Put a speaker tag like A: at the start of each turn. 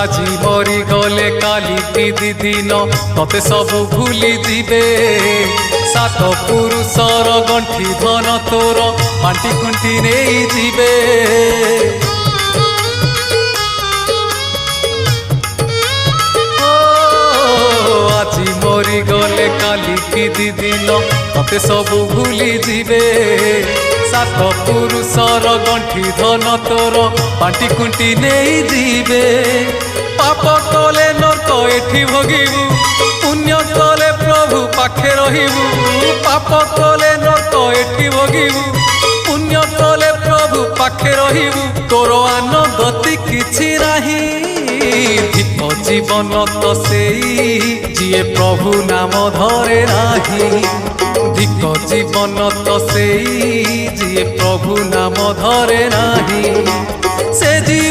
A: আজি মরি গলে কালি কি দিন ততে সবু ভুলি দিবে। সাত পুরুষর গণ্ঠি ধন তোর বান্টি কুণ্টি নেই ଯିବେ। আজি মরি গলে কালি কি দিন ততে সবু ভুলি দিবে। সাত পুরুষর গণ্ঠি ধন তোর বান্টি কুণ্টি নেই ଯିବେ। পাপ কলে নরক এঠি ভোগিবু, পুণ্য কলে প্রভু পাখে রহিবু। পাপ কলে নরক এঠি ভোগিবু, পুণ্য কলে প্রভু পাখে রহিবু। তোর আন গতি কিছু নাহি, ধিক জীবন তো সেই যিয়ে প্রভু নাম ধরে নাহি। ধিক জীবন তো সেই যিয়ে প্রভু নাম ধরে নাহি। সে জীবন